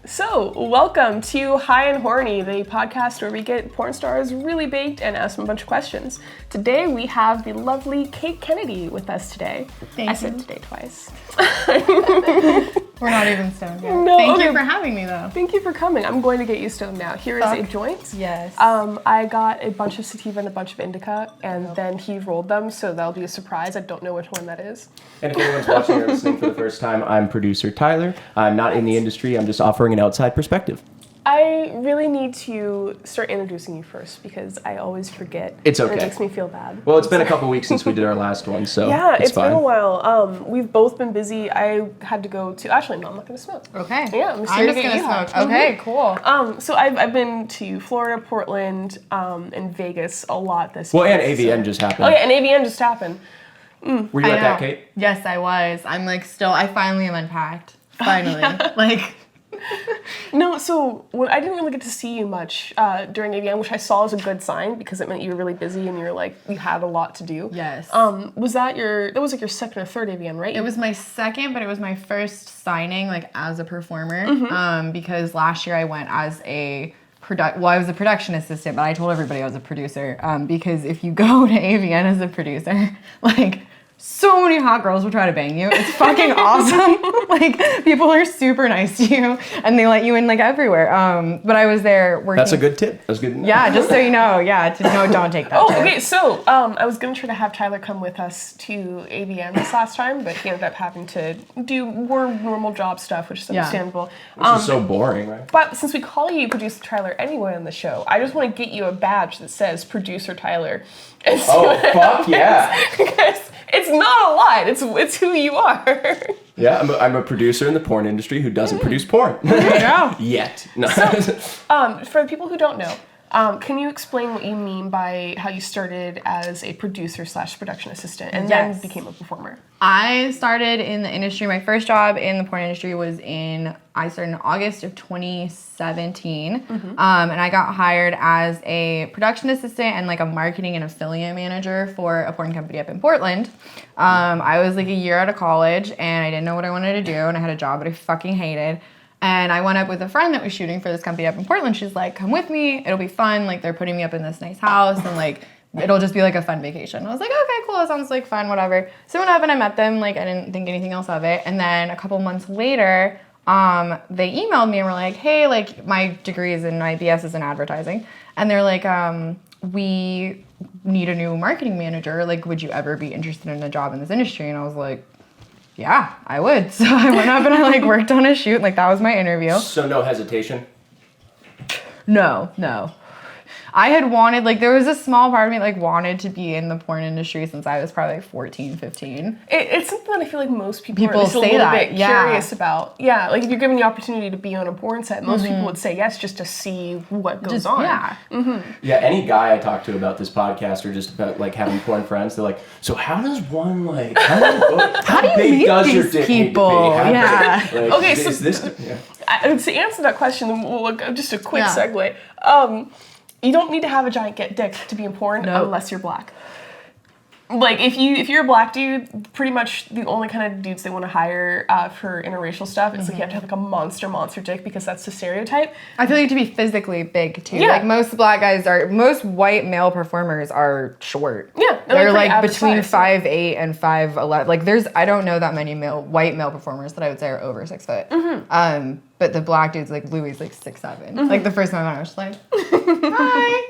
So, welcome to High Horny, the podcast where we get porn stars really baked and ask them a bunch of questions. Today we have the lovely Kate Kennedy with us today. I said today twice. We're not even stoned yet. No, Thank you for having me, though. Thank you for coming. I'm going to get you stoned now. Here is a joint. Yes. I got a bunch of sativa and a bunch of indica, and then he rolled them, so that'll be a surprise. I don't know which one that is. And if anyone's watching or listening for the first time, I'm producer Tyler. I'm not in the industry. I'm just offering an outside perspective. I really need to start introducing you first because I always forget. It's okay. And it makes me feel bad. Well, it's been a couple weeks since we did our last one, so yeah, it's fine. been a while. We've both been busy. I had to go to. Actually, no, I'm not going to smoke. Okay. Yeah, I'm just gonna smoke. Okay, cool. So I've been to Florida, Portland, and Vegas a lot this year. Well, and AVN just happened. Oh yeah, and AVN just happened. Were you at that, Kate? Yes, I was. I'm I finally am unpacked. Finally. No, so I didn't really get to see you much during AVN, which I saw as a good sign because it meant you were really busy and you had a lot to do. Yes. Was that was like your second or third AVN, right? It was my second, but it was my first signing as a performer. Because last year I went as I was a production assistant, but I told everybody I was a producer. Because if you go to AVN as a producer, so many hot girls will try to bang you. It's fucking awesome. People are super nice to you, and they let you in everywhere. But I was there working. That's a good tip. That's good. Yeah, just so you know. Yeah, don't take that. tip. Okay. So I was gonna try to have Tyler come with us to AVN this last time, but he ended up having to do more normal job stuff, which is understandable. Which is so boring, right? But since we call you Producer Tyler anyway on the show, I just want to get you a badge that says Producer Tyler. Oh, fuck yeah. Because it's not a lie. It's who you are. Yeah, I'm a producer in the porn industry who doesn't produce porn. There you go. Yet. No. So, for the people who don't know, can you explain what you mean by how you started as a producer/production assistant and then became a performer? I started in the industry. My first job in the porn industry I started in August of 2017. And I got hired as a production assistant and a marketing and affiliate manager for a porn company up in Portland. I was a year out of college and I didn't know what I wanted to do, and I had a job that I fucking hated. And I went up with a friend that was shooting for this company up in Portland. She's like, come with me, it'll be fun. They're putting me up in this nice house and it'll just be a fun vacation. I was like, okay, cool, that sounds fun, whatever. So I went up and I met them, I didn't think anything else of it. And then a couple months later, they emailed me and were like, hey, my degree is my BS is in advertising. And they're like, we need a new marketing manager. Would you ever be interested in a job in this industry? And I was like, yeah, I would. So I went up and I worked on a shoot. That was my interview. So no hesitation? No. I had wanted, there was a small part of me wanted to be in the porn industry since I was probably 14, 15. It's something that I feel most people are just say a little that. bit curious about. Yeah, if you're given the opportunity to be on a porn set, most people would say yes just to see what goes on. Yeah. Yeah, any guy I talk to about this podcast or just about having porn friends, they're like, so how does one how do you big meet does your these dick people? Need to be? Yeah. Okay, is so this to answer that question, just a quick segue. You don't need to have a giant dick to be in porn unless you're black. If you're a black dude, pretty much the only kind of dudes they want to hire for interracial stuff is you have to have a monster dick because that's the stereotype. I feel you have to be physically big too. Yeah. Most white male performers are short. Yeah. They're between 5'8" and 5'11". I don't know that many white male performers that I would say are over 6 foot. But the black dudes Louis 6'7". The first time I was just like, hi.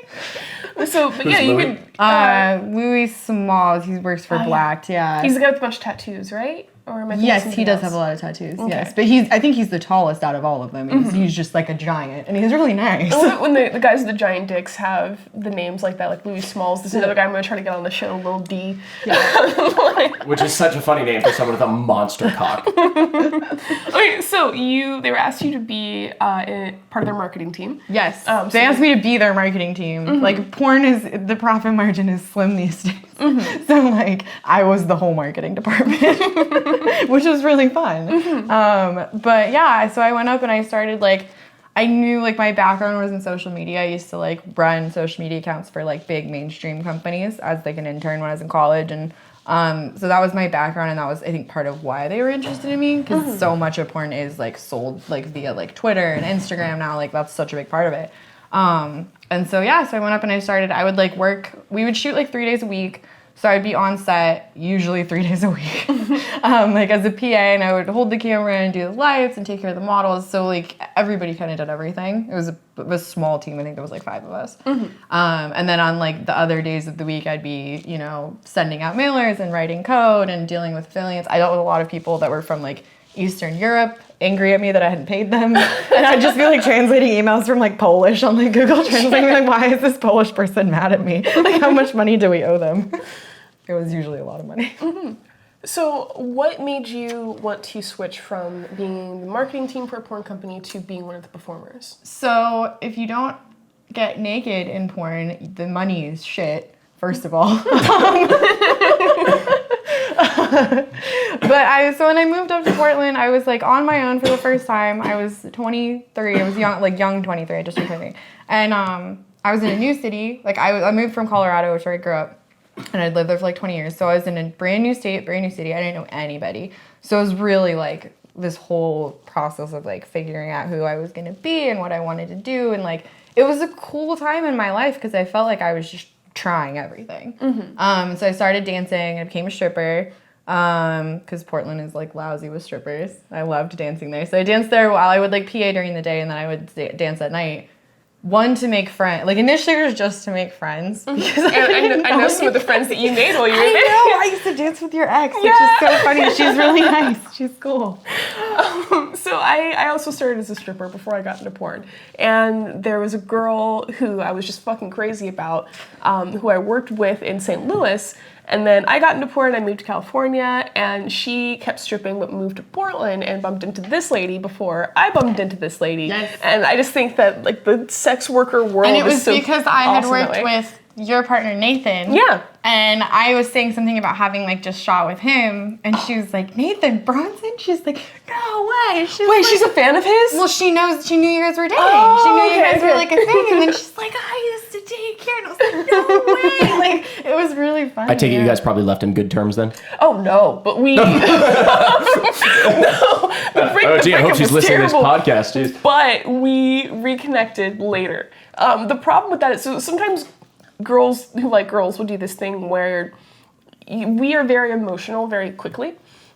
So, but yeah, you Louis? could. Louis Smalls. He works for Blacked. Yeah. He's the guy with a bunch of tattoos, right? Or am I thinking Yes, something he does else? have a lot of tattoos. Okay. Yes, but I think he's the tallest out of all of them. He's just a giant, and he's really nice. When the guys with the giant dicks have the names like that, Louis Smalls, there's another guy I'm going to try to get on the show, Lil D. Yeah. Which is such a funny name for someone with a monster cock. Okay, so they were asked you to be part of their marketing team. Yes, they asked me to be their marketing team. Porn the profit margin is slim these days. So I was the whole marketing department, which was really fun. But yeah, so I went up and I started I knew my background was in social media. I used to run social media accounts for big mainstream companies as an intern when I was in college, and So that was my background, and that was, I think, part of why they were interested in me, because so much of porn is like sold like via like Twitter and Instagram now. Like that's such a big part of it. And so yeah, so I went up and I would like work. We would shoot like 3 days a week. So I'd be on set usually 3 days a week, like as a PA, and I would hold the camera and do the lights and take care of the models. So like everybody kind of did everything. It was a small team. I think there was like 5 of us. And then on like the other days of the week, I'd be, you know, sending out mailers and writing code and dealing with affiliates. I dealt with a lot of people that were from like Eastern Europe, angry at me that I hadn't paid them. And I'd just be like translating emails from like Polish on like Google Translate, like, why is this Polish person mad at me? Like, how much money do we owe them? It was usually a lot of money. So what made you want to switch from being the marketing team for a porn company to being one of the performers? So if you don't get naked in porn, the money is shit, first of all. So when I moved up to Portland, I was like on my own for the first time. I was 23. I was young 23. I just turned 23. And I was in a new city. Like I moved from Colorado, which is where I grew up. And I'd lived there for like 20 years. So I was in a brand new state, brand new city. I didn't know anybody. So it was really like this whole process of like figuring out who I was going to be and what I wanted to do. And like, it was a cool time in my life because I felt like I was just trying everything. So I started dancing. I became a stripper because Portland is like lousy with strippers. I loved dancing there. So I danced there while I would like PA during the day, and then I would dance at night. One, to make friends. Like, initially it was just to make friends. Because I know some of the friends that you made while you were there. I used to dance with your ex, which is so funny. She's really nice. She's cool. So I also started as a stripper before I got into porn. And there was a girl who I was just fucking crazy about, who I worked with in St. Louis. And then I got into porn, I moved to California, and she kept stripping but moved to Portland and bumped into this lady before I bumped into this lady. Yes. And I just think that like the sex worker world and it was is so because I had awesome worked with your partner Nathan. Yeah. And I was saying something about having like just shot with him, and she was like, Nathan Bronson? She's like, no way. She's a fan of his? Well, she knew you guys were dating. Oh, she knew you guys were like a thing, and then she's like, I used to date Kira, and I was like, no way. Like, it was really funny. I take it you guys probably left in good terms then? Oh no, but we no. I hope she's listening to this podcast, jeez. But we reconnected later. The problem with that is, so sometimes girls who like girls will do this thing where we are very emotional very quickly.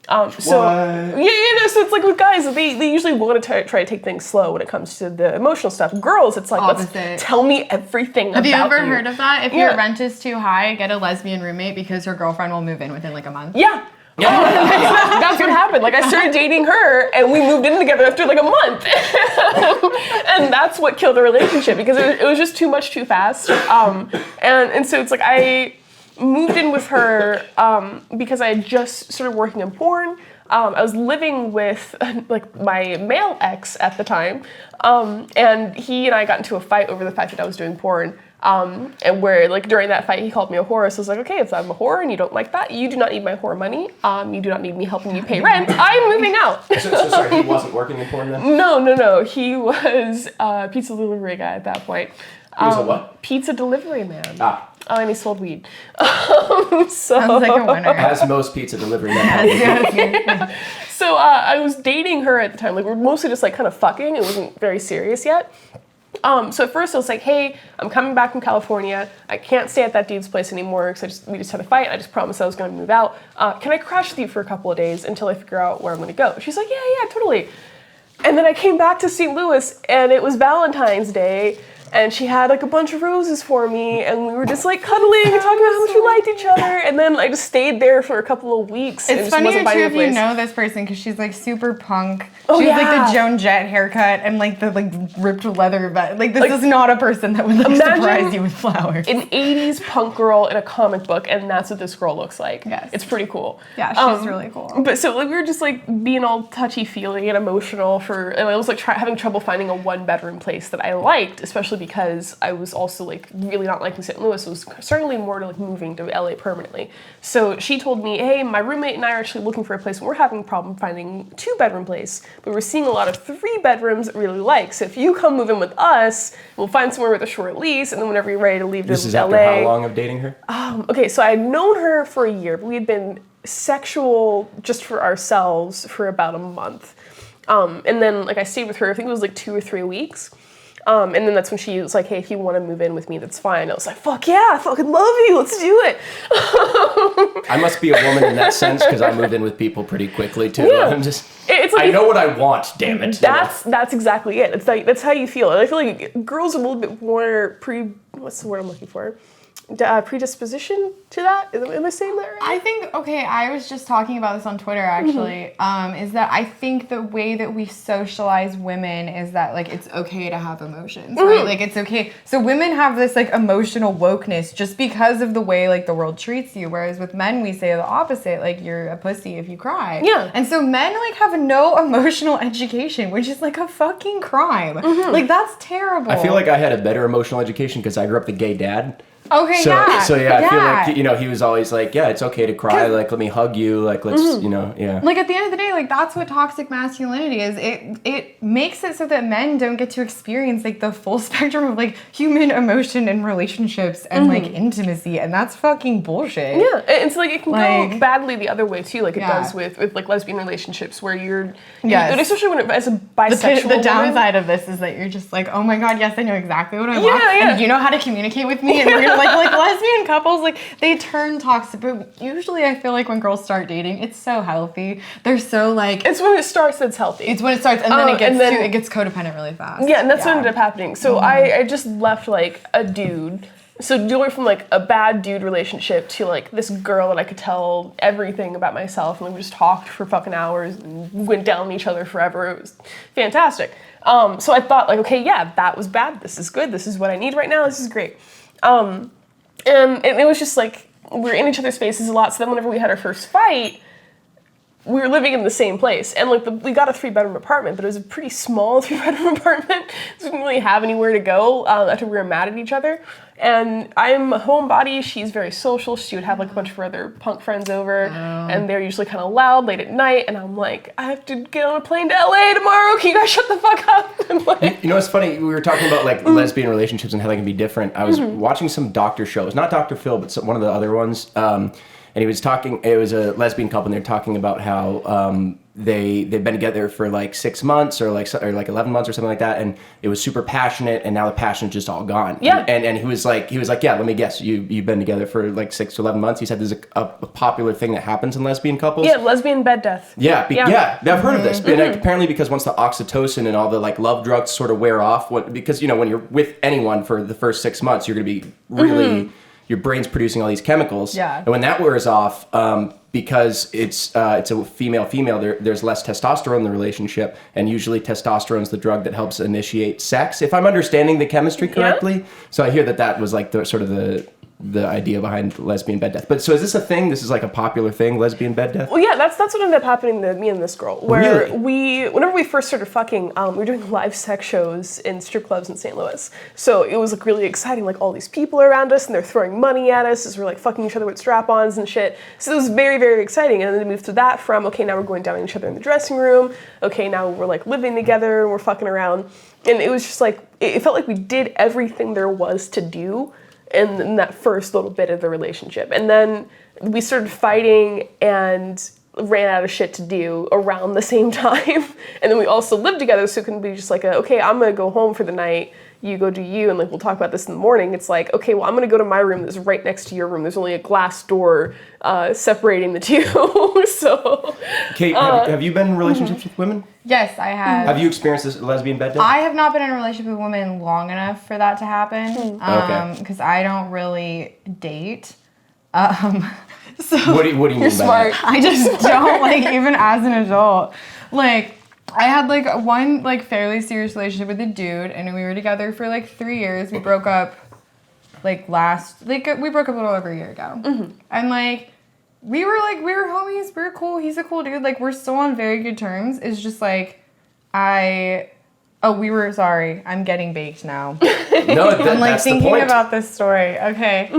So it's like with guys, they usually want to try to take things slow when it comes to the emotional stuff. Girls, it's like, let's tell me everything about you. Have you ever heard of that? If your rent is too high, get a lesbian roommate because your girlfriend will move in within like a month. Yeah. That's what happened. Like, I started dating her, and we moved in together after like a month, and that's what killed the relationship because it was just too much too fast. And so it's like I moved in with her because I had just started working in porn. I was living with like my male ex at the time, and he and I got into a fight over the fact that I was doing porn. And where, like, during that fight, he called me a whore. So I was like, okay, if I'm a whore and you don't like that, you do not need my whore money. You do not need me helping you pay rent. I'm moving out. So sorry, he wasn't working in porn then? No. He was a pizza delivery guy at that point. He was a what? Pizza delivery man. Ah. Oh, and he sold weed. So sounds like a winner. As most pizza delivery men. So I was dating her at the time. Like, we were mostly just like kind of fucking. It wasn't very serious yet. So at first I was like, hey, I'm coming back from California. I can't stay at that dude's place anymore because we just had a fight. I just promised I was going to move out. Can I crash with you for a couple of days until I figure out where I'm going to go? She's like, yeah, totally. And then I came back to St. Louis, and it was Valentine's Day, and she had like a bunch of roses for me, and we were just like cuddling and talking about how much we liked each other. And then I just stayed there for a couple of weeks. It's funnier too if you know this person because she's like super punk. Oh, she has like the Joan Jett haircut and like the like ripped leather vest. Like, this is not a person that would like surprise you with flowers. An 80s punk girl in a comic book, and that's what this girl looks like. Yes. It's pretty cool. Yeah, she's really cool. But so like we were just like being all touchy-feely and emotional and I was like having trouble finding a one-bedroom place that I liked, especially because I was also like really not liking St. Louis. It was certainly more to like moving to LA permanently. So she told me, hey, my roommate and I are actually looking for a place. We're having a problem finding 2-bedroom place, but we're seeing a lot of 3 bedrooms that we really like. So if you come move in with us, we'll find somewhere with a short lease, and then whenever you're ready to leave This to is LA. after how long of dating her? Okay, so I had known her for a year, but we had been sexual just for ourselves for about a month. And then like I stayed with her, I think it was like 2 or 3 weeks. And then that's when she was like, hey, if you want to move in with me, that's fine. I was like, fuck yeah, I fucking love you, let's do it. I must be a woman in that sense because I moved in with people pretty quickly too. Yeah. I'm just, it's like I know what I want, damn it. That's exactly it. It's like, that's how you feel. And I feel like girls are a little bit more what's the word I'm looking for? Predisposition to that? Am I saying that right? I think, okay, I was just talking about this on Twitter actually, is that I think the way that we socialize women is that like it's okay to have emotions, right? Like it's okay. So women have this like emotional wokeness just because of the way like the world treats you, whereas with men we say the opposite, like you're a pussy if you cry. Yeah. And so men like have no emotional education, which is like a fucking crime. Like that's terrible. I feel like I had a better emotional education because I grew up with a gay dad. Okay, So yeah. I feel like, you know, he was always like, yeah, it's okay to cry, like, let me hug you, like, let's, you know, yeah. Like, at the end of the day, like, that's what toxic masculinity is. It makes it so that men don't get to experience, like, the full spectrum of, like, human emotion and relationships and, like, intimacy, and that's fucking bullshit. Yeah, and so, like, it can Like, go badly the other way, too, like it yeah. does with, like, lesbian relationships, where you're, Yes. and especially when as a bisexual The downside of this is that you're just like, oh my god, yes, I know exactly what I want, yeah. and you know how to communicate with me, and we're like lesbian couples, like, they turn toxic, but usually I feel like when girls start dating, it's so healthy. They're so, like... It's when it starts that's healthy. It's when it starts, and then it gets codependent really fast. Yeah, and that's what ended up happening. So I just left, like, a dude. So going from, like, a bad dude relationship to, like, this girl that I could tell everything about myself, and we just talked for fucking hours and went down on each other forever. It was fantastic. So I thought, like, okay, yeah, that was bad. This is good. This is what I need right now. This is great. And it was just like, we were in each other's spaces a lot, so then whenever we had our first fight, we were living in the same place. And like we got a 3-bedroom apartment, but it was a pretty small 3-bedroom apartment, so we didn't really have anywhere to go after we were mad at each other. And I'm a homebody, she's very social, she would have like a bunch of her other punk friends over, and they're usually kind of loud late at night, and I'm like, I have to get on a plane to LA tomorrow, can you guys shut the fuck up? And like, you know what's funny? We were talking about like lesbian relationships and how they can be different. I was watching some doctor shows, not Dr. Phil, but one of the other ones, and he was talking, it was a lesbian couple, and they were talking about how they've been together for like 6 months or like 11 months or something like that, and it was super passionate, and now the passion's just all gone. Yeah. And he was like, yeah, let me guess, you've been together for like 6 to 11 months. He said there's a popular thing that happens in lesbian couples. yeah, lesbian bed death. Yeah, I've heard of this. And apparently because once the oxytocin and all the like love drugs sort of wear off, because you know when you're with anyone for the first 6 months, you're going to be really your brain's producing all these chemicals. Yeah. And when that wears off, because it's a female, there's less testosterone in the relationship, and usually testosterone is the drug that helps initiate sex, if I'm understanding the chemistry correctly. Yeah. So I hear that was like the sort of the idea behind lesbian bed death. But so is this a thing? This is like a popular thing, lesbian bed death? Well, yeah, that's what ended up happening to me and this girl. Where Really? whenever we first started fucking, we were doing live sex shows in strip clubs in St. Louis. So it was like really exciting, like all these people around us and they're throwing money at us as we're like fucking each other with strap-ons and shit. So it was very, very exciting. And then they moved to that from, okay, now we're going down on each other in the dressing room. Okay, now we're like living together and we're fucking around. And it was just like, it felt like we did everything there was to do in that first little bit of the relationship. And then we started fighting and ran out of shit to do around the same time. And then we also lived together, so it can be just like, okay, I'm gonna go home for the night, you go do you, and like we'll talk about this in the morning. It's like, okay, well, I'm gonna go to my room that's right next to your room. There's only a glass door separating the two. So Kate, have you been in relationships with women? Yes, I have. Have you experienced this lesbian bed death? I have not been in a relationship with women long enough for that to happen. Okay. Because I don't really date. So What do you mean by that? I just don't, like, even as an adult. Like, I had, like, one, like, fairly serious relationship with a dude, and we were together for, like, 3 years. We broke up, like, we broke up a little over a year ago. And, like, we were homies, we were cool, he's a cool dude, like, we're still on very good terms. It's just, like, we were, sorry. I'm getting baked now. No, I'm like that's thinking the point. about this story. Okay.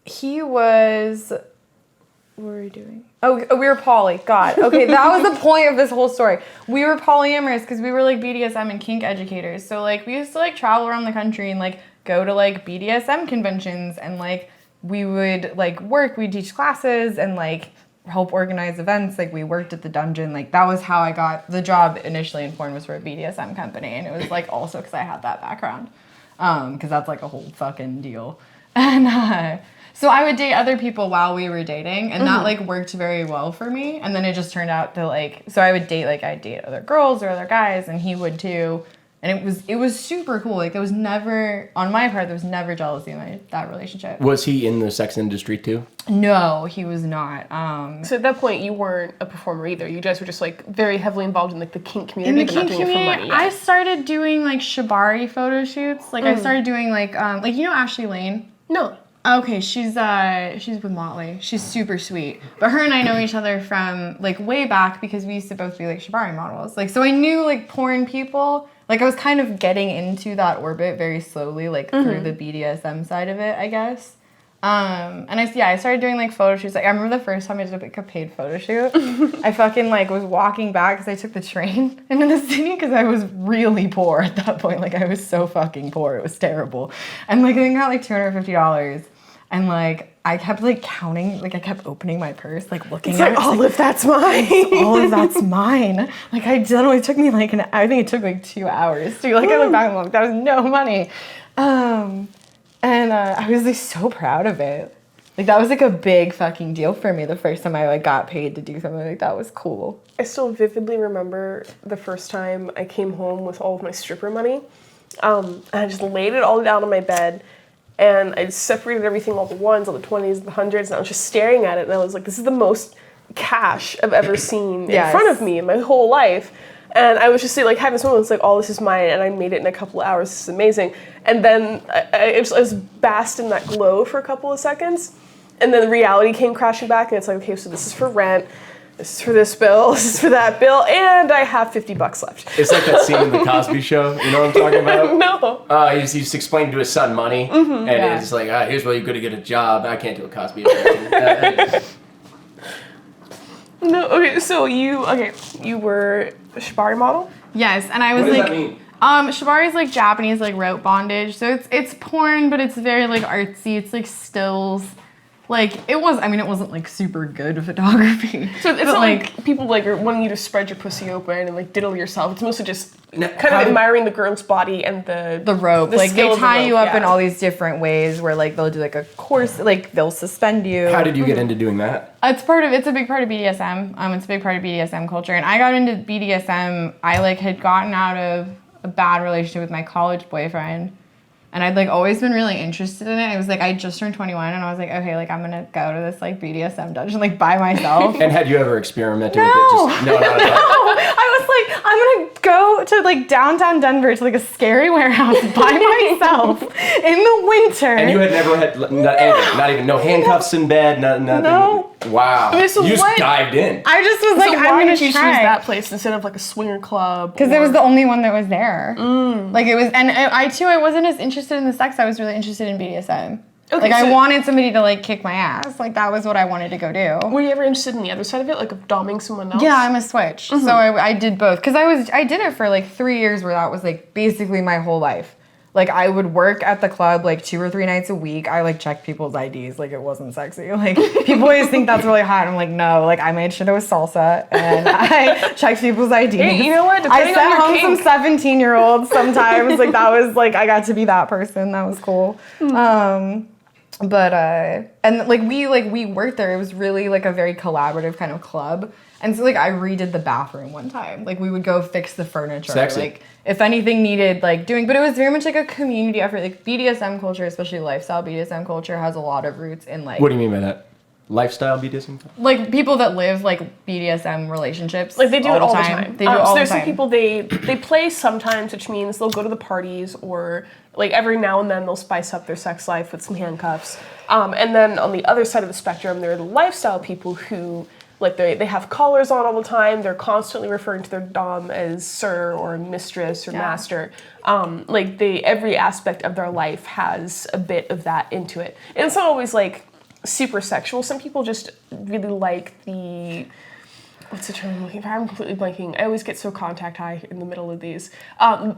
He was, what were we doing? Oh, we were poly. God. Okay, that was the point of this whole story. We were polyamorous because we were like BDSM and kink educators. So like we used to like travel around the country and like go to like BDSM conventions, and like we would like we'd teach classes and like help organize events. Like we worked at the dungeon. Like that was how I got the job initially in porn, was for a BDSM company. And it was like also because I had that background, because that's like a whole fucking deal. And so I would date other people while we were dating, and that like worked very well for me. And then it just turned out to like, so I would date, like I'd date other girls or other guys, and he would too. And it was super cool. Like there was never, on my part, there was never jealousy in that relationship. Was he in the sex industry too? No, he was not. So at that point, you weren't a performer either. You guys were just like very heavily involved in like the kink community. In the kink community, I started doing like shibari photo shoots. Like I started doing like you know Ashley Lane? No. Okay, she's with Motley. She's super sweet. But her and I know each other from like way back because we used to both be like shibari models. Like so I knew like porn people. Like I was kind of getting into that orbit very slowly, like through the BDSM side of it, I guess. And I started doing like photo shoots. Like I remember the first time I did like a paid photo shoot. I fucking like was walking back because I took the train into the city because I was really poor at that point. Like I was so fucking poor. It was terrible. And like I got like $250. And like I kept like counting, like I kept opening my purse, like looking at it. All of that's mine. All of that's mine. Like I literally took me like I think it took like 2 hours to like I look back and look, that was no money. And I was like so proud of it. Like that was like a big fucking deal for me the first time I like got paid to do something like that. Was cool. I still vividly remember the first time I came home with all of my stripper money. And I just laid it all down on my bed. And I separated everything, all the ones, all the 20s, the hundreds, and I was just staring at it, and I was like, this is the most cash I've ever seen in front of me in my whole life. And I was just like having someone that's like, oh, this is mine, and I made it in a couple of hours, this is amazing. And then I was basked in that glow for a couple of seconds, and then reality came crashing back, and it's like, okay, so this is for rent, this is for this bill, this is for that bill, and I have $50 left. It's like that scene in The Cosby Show. You know what I'm talking about? No. He's explaining to his son money, and it's like, here's where you're going to get a job. I can't do a Cosby impression. No, okay, so you were a shibari model? Yes, and I was what like, does that mean? Shibari is like Japanese like rope bondage. So it's porn, but it's very like artsy. It's like stills. Like it wasn't like super good photography. So it's not like people like are wanting you to spread your pussy open and like diddle yourself. It's mostly just kind of admiring the girl's body and the rope. The like they tie you up yeah. in all these different ways where like they'll do like a course, like they'll suspend you. How did you get into doing that? It's a big part of BDSM. It's a big part of BDSM culture. And I got into BDSM, I like had gotten out of a bad relationship with my college boyfriend. And I'd like always been really interested in it. I was like, I just turned 21 and I was like, okay, like I'm gonna go to this like BDSM dungeon like by myself. And had you ever experimented with it? No, Not at all. I was like, I'm gonna go to like downtown Denver to like a scary warehouse by myself in the winter. And you had never had anything, not even no handcuffs in bed, nothing. No. Wow. Okay, so you just dived in. I just was like, so I'm why gonna did you try. choose that place instead of like a swinger club? Because it was the only one that was there. Like it was, and I wasn't as interested in the sex. I was really interested in BDSM. Okay, like I wanted somebody to like kick my ass. Like that was what I wanted to go do. Were you ever interested in the other side of it, like of doming someone else? Yeah, I'm a switch. So I did both. Because I did it for like 3 years where that was like basically my whole life. Like I would work at the club like 2 or 3 nights a week. I like checked people's IDs. Like it wasn't sexy. Like people always think that's really hot. I'm like, no. Like I made sure it was salsa and I checked people's IDs. Hey, you know what? I sent home some 17-year-olds sometimes. Like that was like I got to be that person. That was cool. But and like we worked there. It was really like a very collaborative kind of club. And so like I redid the bathroom one time. Like we would go fix the furniture. Sexy. Like if anything needed like doing, but it was very much like a community effort. Like BDSM culture, especially lifestyle BDSM culture, has a lot of roots in like. What do you mean by that? Lifestyle BDSM? Like people that live like BDSM relationships. Like they do it all the time. They do it all the time. So there's some people they play sometimes, which means they'll go to the parties or like every now and then they'll spice up their sex life with some handcuffs. And then on the other side of the spectrum, there are the lifestyle people who Like they have collars on all the time. They're constantly referring to their dom as sir or mistress or master. Like every aspect of their life has a bit of that into it. And it's not always like super sexual. Some people just really like the... What's the term I'm looking for? I'm completely blanking. I always get so contact high in the middle of these.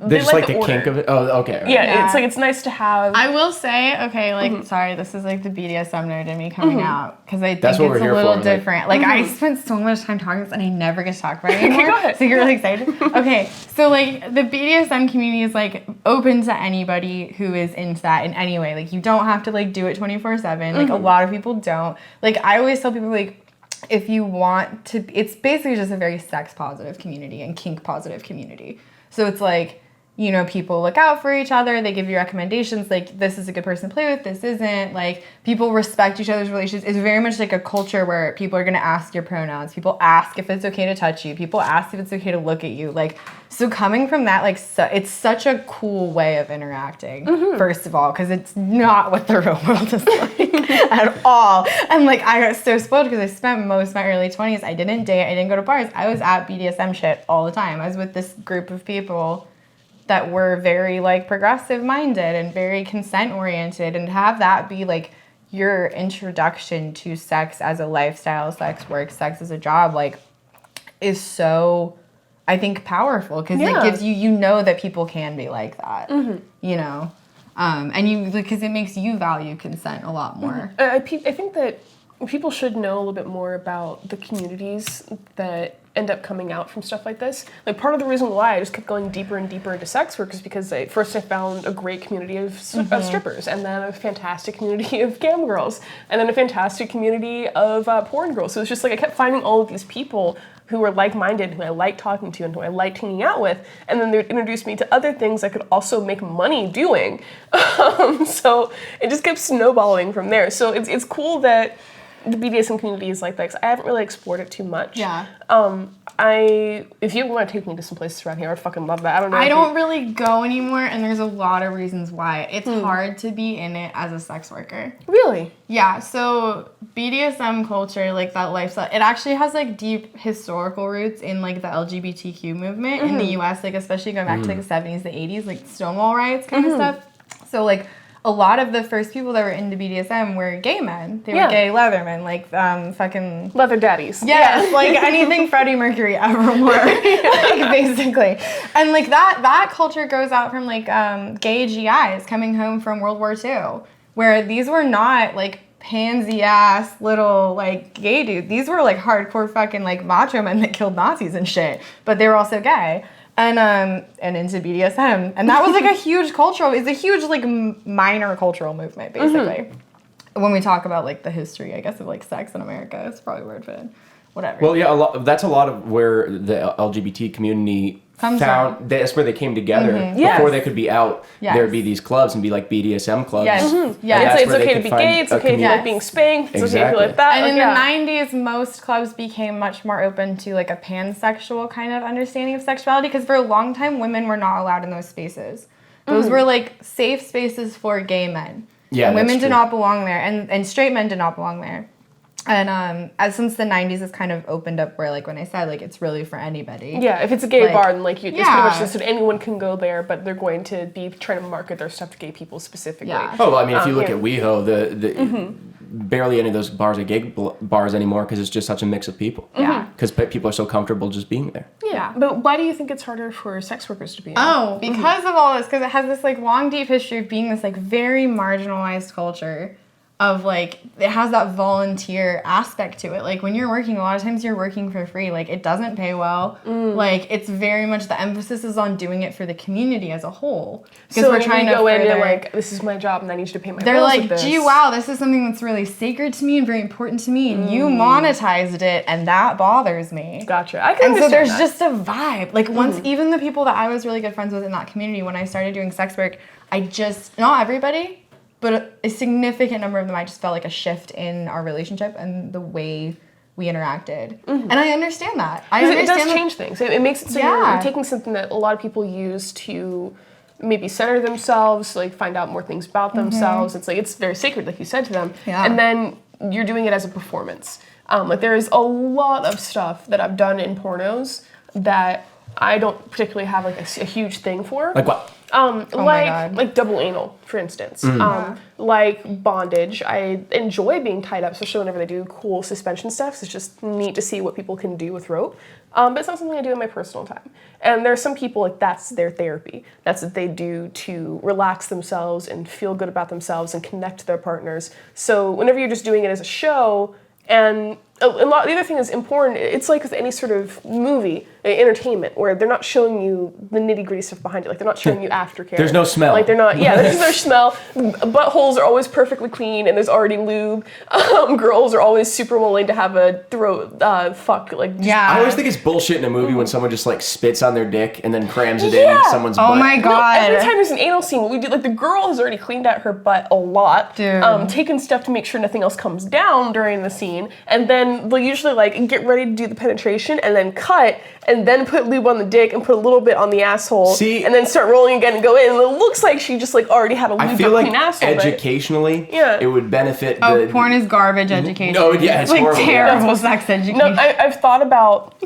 They just like the kink of it? Oh, okay. Right. Yeah, it's like, it's nice to have... I will say, okay, like, sorry, this is like the BDSM nerd in me coming out, because I think That's what it's we're a here little for, different. Like, I spent so much time talking about this, and I never get to talk about it anymore. Go ahead. So you're really excited? Okay, so, like, the BDSM community is, like, open to anybody who is into that in any way. Like, you don't have to, like, do it 24/7. Like, a lot of people don't. Like, I always tell people, like, if you want to, it's basically just a very sex positive community and kink positive community. So it's like, you know, people look out for each other. They give you recommendations. Like, this is a good person to play with. This isn't. Like, people respect each other's relationships. It's very much like a culture where people are going to ask your pronouns. People ask if it's okay to touch you. People ask if it's okay to look at you. Like, so coming from that, like, it's such a cool way of interacting, first of all, because it's not what the real world is like at all. And, like, I got so spoiled because I spent most of my early 20s. I didn't date. I didn't go to bars. I was at BDSM shit all the time. I was with this group of people that were very, like, progressive minded and very consent oriented, and have that be like your introduction to sex as a lifestyle, sex work, sex as a job, like, is so, I think, powerful, because it gives you, you know, that people can be like that, you know, and you, because it makes you value consent a lot more. I think that people should know a little bit more about the communities that end up coming out from stuff like this. Like, part of the reason why I just kept going deeper and deeper into sex work is because first I found a great community of strippers, and then a fantastic community of cam girls, and then a fantastic community of porn girls. So it's just like I kept finding all of these people who were like-minded, who I liked talking to, and who I liked hanging out with, and then they introduced me to other things I could also make money doing. So it just kept snowballing from there. So it's cool that the BDSM community is like that, 'cause I haven't really explored it too much. Yeah. If you want to take me to some places around here, I'd fucking love that. I don't really go anymore, and there's a lot of reasons why. It's hard to be in it as a sex worker. Really? Yeah, so BDSM culture, like, that lifestyle, it actually has, like, deep historical roots in, like, the LGBTQ movement in the US, like, especially going back to, like, the 70s, the 80s, like, Stonewall riots kind of stuff. So, like, a lot of the first people that were into BDSM were gay men. They were gay leathermen, like, fucking... Leather daddies. Yes, like, anything Freddie Mercury ever wore, like, basically. And, like, that culture goes out from, like, gay GIs coming home from World War II, where these were not, like, pansy-ass little, like, gay dudes. These were, like, hardcore fucking, like, macho men that killed Nazis and shit, but they were also gay. And into BDSM. And that was, like, it's a huge, like, minor cultural movement, basically. When we talk about, like, the history, I guess, of, like, sex in America, it's probably where it fit in. Whatever. Well, yeah, that's a lot of where the LGBT community found, that's where they came together. Before they could be out, there'd be these clubs and be like BDSM clubs. It's okay to be gay, it's okay if you like being spanked, it's okay if you like that. And in the 90s, most clubs became much more open to, like, a pansexual kind of understanding of sexuality, because for a long time, women were not allowed in those spaces. Those were, like, safe spaces for gay men. Yeah, and women did not belong there, and straight men did not belong there. And since the 90s, it's kind of opened up where, like, when I said, like, it's really for anybody. Yeah, if it's a gay bar, then, like, it's pretty much just that anyone can go there, but they're going to be trying to market their stuff to gay people specifically. Yeah. Oh, well, I mean, if you look at WeHo, barely any of those bars are gay bars anymore, because it's just such a mix of people. Yeah. Because people are so comfortable just being there. Yeah, but why do you think it's harder for sex workers to be in? Oh, because of all this, because it has this, like, long, deep history of being this, like, very marginalized culture. Of, like, it has that volunteer aspect to it. Like, when you're working, a lot of times you're working for free. Like, it doesn't pay well. Like, it's very much, the emphasis is on doing it for the community as a whole. Because we're trying to go in and, like, this is my job and I need you to pay my bills. They're like, with this. gee, wow, this is something that's really sacred to me and very important to me, and you monetized it, and that bothers me. Gotcha. I can understand so there's that. just a vibe. Like, once, even the people that I was really good friends with in that community, when I started doing sex work, not everybody, but a significant number of them, I just felt like a shift in our relationship and the way we interacted. And I understand that. It does change things. It makes it so you're taking something that a lot of people use to maybe center themselves, like, find out more things about themselves. It's like, it's very sacred, like you said to them. And then you're doing it as a performance. Like there is a lot of stuff that I've done in pornos that I don't particularly have like a huge thing for. Like what? Like double anal, for instance. Like bondage. I enjoy being tied up, especially whenever they do cool suspension stuff. So it's just neat to see what people can do with rope. But it's not something I do in my personal time. And there are some people, like, that's their therapy. That's what they do to relax themselves and feel good about themselves and connect to their partners. So whenever you're just doing it as a show, and the other thing is in porn, it's like with any sort of movie, entertainment, where they're not showing you the nitty-gritty stuff behind it. Like, they're not showing you aftercare. There's no smell. Like, they're not, there's no smell. Buttholes are always perfectly clean, and there's already lube. Girls are always super willing to have a throat fuck. Like, I always think it's bullshit in a movie when someone just, like, spits on their dick and then crams it in someone's butt. Oh my God. No, every time there's an anal scene, what we do, like, the girl has already cleaned out her butt a lot. Dude. Taken stuff to make sure nothing else comes down during the scene, and then they'll usually, like, get ready to do the penetration, and then cut, and then put lube on the dick and put a little bit on the asshole, and then start rolling again and go in. And it looks like she just like already had a lubed up clean asshole. Educationally, it would benefit. Porn is garbage education. No, it's like horrible. Terrible sex education. No, I've thought about.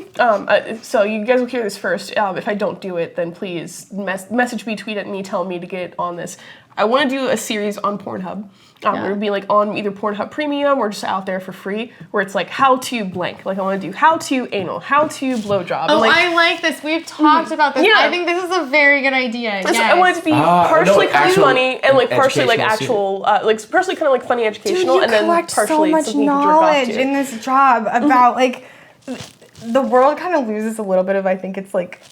So you guys will hear this first. If I don't do it, then please message me, tweet at me, tell me to get on this. I want to do a series on Pornhub. It would be like on either Pornhub Premium or just out there for free, where it's like how to blank. Like I want to do how to anal, how to blowjob. Oh, like, I like this. We've talked about this. I think this is a very good idea. Yes. I want it to be partially kind of funny and like partially like actual, like partially kind of like funny educational, and then partially so much something knowledge to jerk off to. in this job about like the world kind of loses a little bit of, I think it's like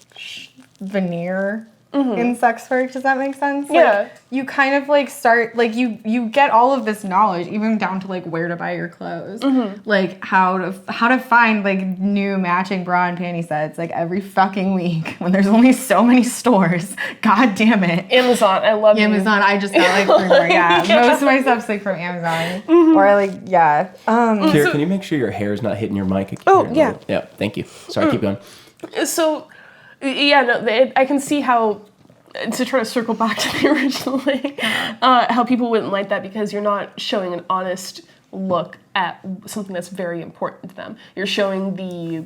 veneer. In sex work, does that make sense? Like, you kind of like start, like you get all of this knowledge, even down to like where to buy your clothes, like how to find like new matching bra and panty sets like every fucking week when there's only so many stores. God damn it. Amazon, I love Amazon. I just got like 3 more. Most of my stuff's like from Amazon or like Kira, can you make sure your hair is not hitting your mic? Yeah, thank you. Sorry, keep going. So. I can see how, to try to circle back to the original thing, how people wouldn't like that because you're not showing an honest look at something that's very important to them. You're showing the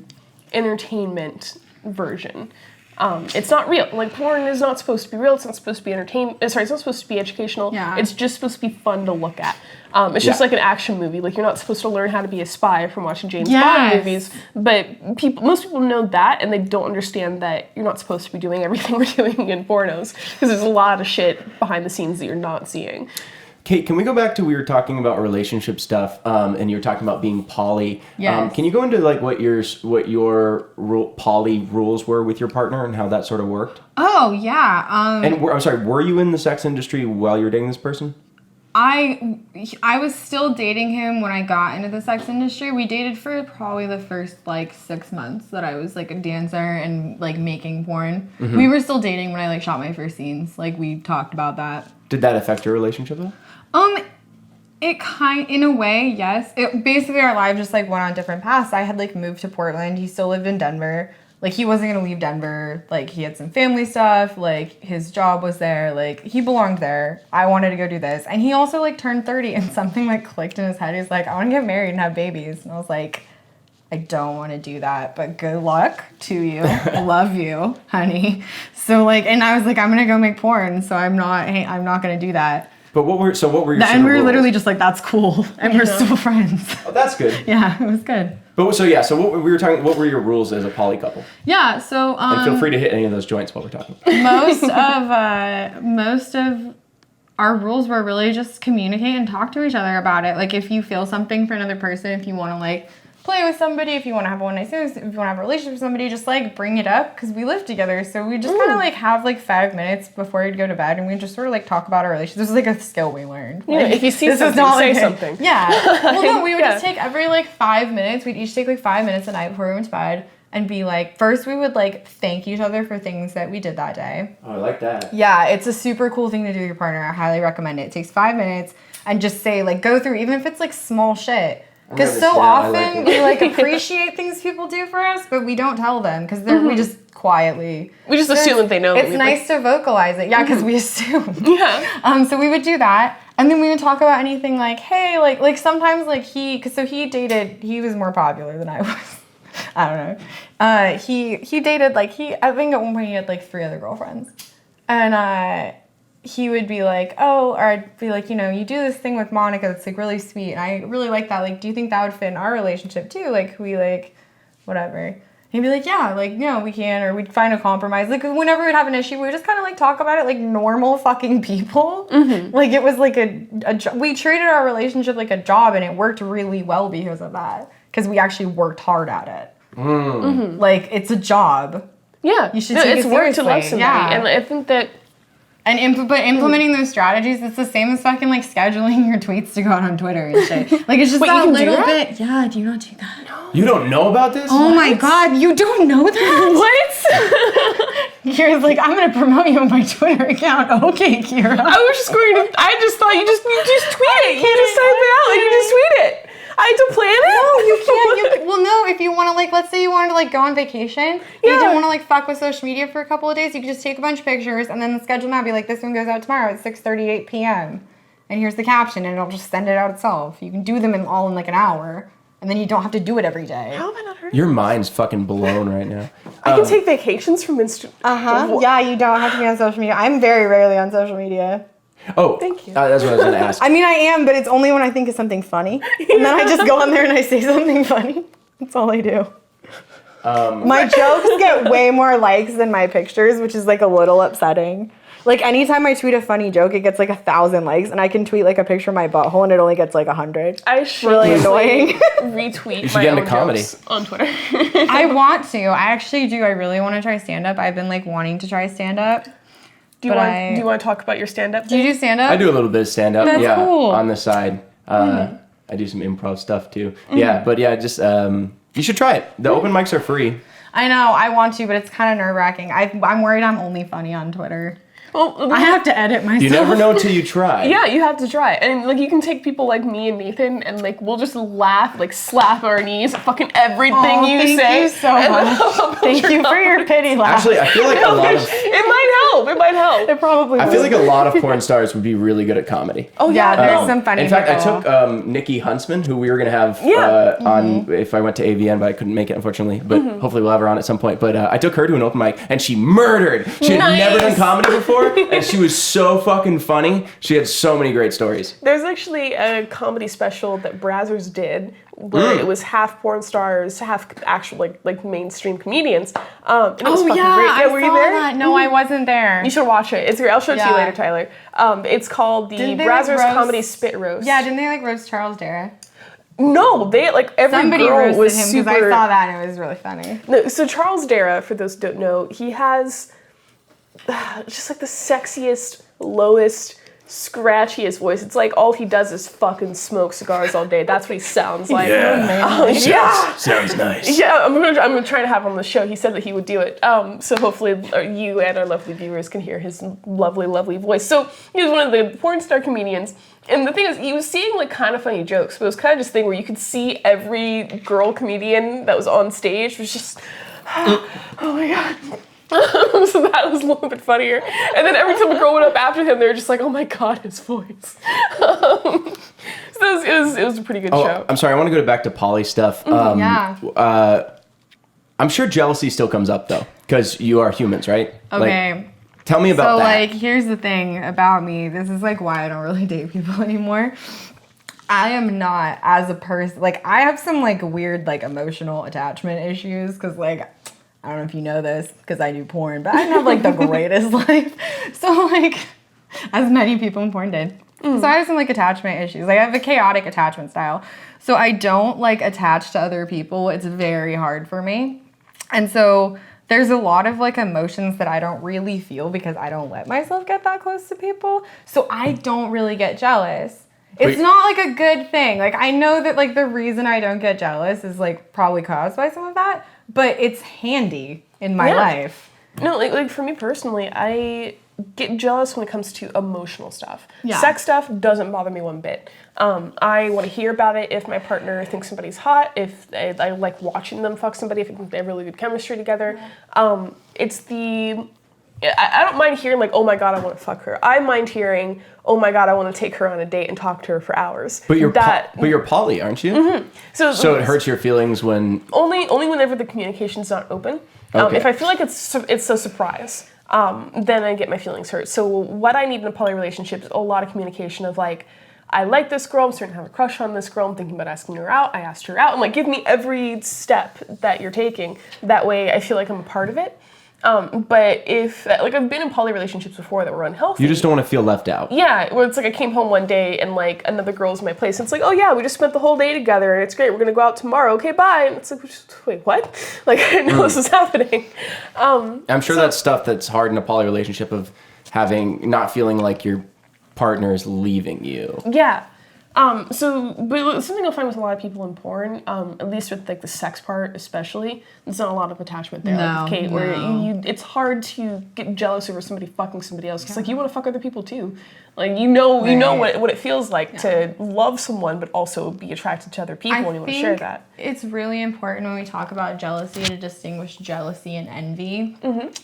entertainment version. It's not real. Like, porn is not supposed to be real. It's not supposed to be it's not supposed to be educational. It's just supposed to be fun to look at. It's just like an action movie. Like, you're not supposed to learn how to be a spy from watching James Bond movies. But most people know that, and they don't understand that you're not supposed to be doing everything we're doing in pornos. Because there's a lot of shit behind the scenes that you're not seeing. Kate, can we go back to, we were talking about relationship stuff, and you were talking about being poly. Yes. Can you go into like what your poly rules were with your partner and how that sort of worked? Oh yeah. And I'm sorry, were you in the sex industry while you were dating this person? I was still dating him when I got into the sex industry. We dated for probably the first like 6 months that I was like a dancer and like making porn. We were still dating when I like shot my first scenes. Like we talked about that. Did that affect your relationship though? In a way, yes. It basically our lives just like went on different paths. I had like moved to Portland. He still lived in Denver. Like he wasn't gonna leave Denver. Like he had some family stuff. Like his job was there. Like he belonged there. I wanted to go do this. And he also like turned 30 and something like clicked in his head. He's like, I want to get married and have babies. And I was like, I don't want to do that, but good luck to you. Love you, honey. So like, and I was like, I'm gonna go make porn. So I'm not gonna do that. But what were your and we were literally just like, that's cool, and we're still friends. Oh, that's good. Yeah, it was good. But so what were your rules as a poly couple? Yeah, so and feel free to hit any of those joints while we're talking. Most of our rules were really just communicate and talk to each other about it. Like if you feel something for another person, if you want to like play with somebody, if you want to have a one-night stand, if you want to have a relationship with somebody, just like bring it up because we live together. So we just kind of like have like 5 minutes before we'd go to bed and we just sort of like talk about our relationship. This is like a skill we learned. Yeah, like, if you see something, say something. Yeah. Well, no, we would just take every like 5 minutes. We'd each take like 5 minutes a night before we went to bed and be like, first we would like thank each other for things that we did that day. Oh, I like that. Yeah, it's a super cool thing to do with your partner. I highly recommend it. It takes 5 minutes and just say like, go through, even if it's like small shit. Because so often we like appreciate things people do for us, but we don't tell them because we just quietly. We just assume that they know. It's nice to vocalize it, yeah, because we assume. Yeah. So we would do that, And then we would talk about anything like, hey, like sometimes like he was more popular than I was. I don't know. He dated like I think at one point he had like 3 other girlfriends. And he would be like, oh, or I'd be like, you know, you do this thing with Monica that's like really sweet, and I really like that. Like, do you think that would fit in our relationship too? Like, we like, whatever. And he'd be like, yeah, like, no, we can, or we'd find a compromise. Like, whenever we'd have an issue, we would just kind of like talk about it like normal fucking people. Mm-hmm. Like, it was like we treated our relationship like a job, and it worked really well because of that. Because we actually worked hard at it. Mm-hmm. Like, it's a job. Yeah. You should take it seriously. Work to love somebody. Yeah. And I think that... But implementing those strategies, it's the same as fucking like scheduling your tweets to go out on Twitter and shit. Like it's just that little bit. Yeah, do you not do that? No. You don't know about this? Oh my god, you don't know that? What? Kira's like, I'm gonna promote you on my Twitter account. Okay, Kira. I just thought you just tweet it. You just type it out and you just tweet it. I had to plan it? No, you can't. Well, no, if you want to, like, let's say you wanted to, like, go on vacation, and you didn't want to, like, fuck with social media for a couple of days, you could just take a bunch of pictures, and then schedule now, be like, this one goes out tomorrow at 6:38 p.m., and here's the caption, and it'll just send it out itself. You can do them all in, like, an hour, and then you don't have to do it every day. How have I not heard Your mind's fucking blown right now. I can take vacations from Instagram. Uh-huh. Yeah, you don't have to be on social media. I'm very rarely on social media. Oh, thank you. That's what I was going to ask. I mean, I am, but it's only when I think of something funny. And then I just go on there and I say something funny. That's all I do. My jokes get way more likes than my pictures, which is like a little upsetting. Like anytime I tweet a funny joke, it gets like 1,000 likes, and I can tweet like a picture of my butthole and it only gets like 100. I should really annoying. Retweet my own comedy jokes on Twitter. I want to. I actually do. I really want to try stand-up. I've been like wanting to try stand-up. Do you want to talk about your stand-up? Do you do stand-up? I do a little bit of stand-up. That's cool. On the side. I do some improv stuff too. Mm-hmm. Yeah, but yeah, just you should try it. The open mics are free. I know, I want to, but it's kind of nerve-wracking. I'm worried I'm only funny on Twitter. Well, I have to edit myself. You never know until you try. Yeah, you have to try. And like you can take people like me and Nathan and like we'll just laugh, like slap our knees at fucking everything you say. Thank you so much. Thank you for your pity laugh. Actually, I feel like a lot of it might help. It might help. It probably I feel like a lot of porn stars would be really good at comedy. Oh yeah, there's some funny In fact, people. I took Nikki Huntsman, who we were gonna have on if I went to AVN, but I couldn't make it unfortunately. But hopefully we'll have her on at some point. But I took her to an open mic and she murdered. She had never done comedy before, and she was so fucking funny. She had so many great stories. There's actually a comedy special that Brazzers did where it was half porn stars, half actual like mainstream comedians. And it was fucking great. Yeah, were you there? That. No, I wasn't there. You should watch it. It's great. I'll show it to you later, Tyler. It's called the Brazzers Comedy Spit Roast. Yeah, didn't they like roast Charles Dara? No, they like every Somebody girl roasted was him super. because I saw that and it was really funny. No, so Charles Dara, for those who don't know, he has just like the sexiest, lowest, scratchiest voice. It's like all he does is fucking smoke cigars all day. That's what he sounds like. Sounds nice. Yeah, I'm gonna try to have him on the show. He said that he would do it. So hopefully you and our lovely viewers can hear his lovely, lovely voice. So he was one of the porn star comedians. And the thing is, he was seeing like kind of funny jokes, but it was kind of just a thing where you could see every girl comedian that was on stage was just, oh my god. So that was a little bit funnier. And then every time a girl went up after him, they were just like, oh my god, his voice. So it was a pretty good show. I'm sorry, I want to go back to poly stuff. I'm sure jealousy still comes up though, because you are humans, right? Okay. Tell me about that. So, like, here's the thing about me. This is, like, why I don't really date people anymore. I am not, as a person, like, I have some, like, weird, like, emotional attachment issues, because, like, I don't know if you know this, because I do porn, but I didn't have, like, the greatest life. So, like, as many people in porn did. So I have some, like, attachment issues. Like, I have a chaotic attachment style. So I don't, like, attach to other people. It's very hard for me. And so there's a lot of like emotions that I don't really feel because I don't let myself get that close to people. So I don't really get jealous. It's not like a good thing. Like I know that like the reason I don't get jealous is like probably caused by some of that, but it's handy in my life. No, like for me personally, I get jealous when it comes to emotional stuff. Yeah. Sex stuff doesn't bother me one bit. I want to hear about it if my partner thinks somebody's hot, if I like watching them fuck somebody, if they have really good chemistry together. It's the I don't mind hearing like, oh my God, I want to fuck her. I mind hearing, oh my God, I want to take her on a date and talk to her for hours. But you're poly, aren't you? Mm-hmm. So it hurts your feelings when... Only whenever the communication's not open. Okay. If I feel like it's a surprise, then I get my feelings hurt. So what I need in a poly relationship is a lot of communication of like, I like this girl, I'm starting to have a crush on this girl, I'm thinking about asking her out, I asked her out, and like give me every step that you're taking. That way I feel like I'm a part of it. But if, like, I've been in poly relationships before that were unhealthy. You just don't want to feel left out. Yeah, where it's like I came home one day and, like, another girl's in my place. And it's like, oh, yeah, we just spent the whole day together, and it's great. We're going to go out tomorrow. Okay, bye. And it's like, wait, what? Like, I didn't know this was happening. I'm sure that's stuff that's hard in a poly relationship of not feeling like your partner is leaving you. Yeah. But something you'll find with a lot of people in porn, at least with like the sex part especially, there's not a lot of attachment there. Like with Kate, where it's hard to get jealous over somebody fucking somebody else, because like you want to fuck other people too. Like you know what it feels like to love someone but also be attracted to other people, and you want to share that. It's really important when we talk about jealousy to distinguish jealousy and envy,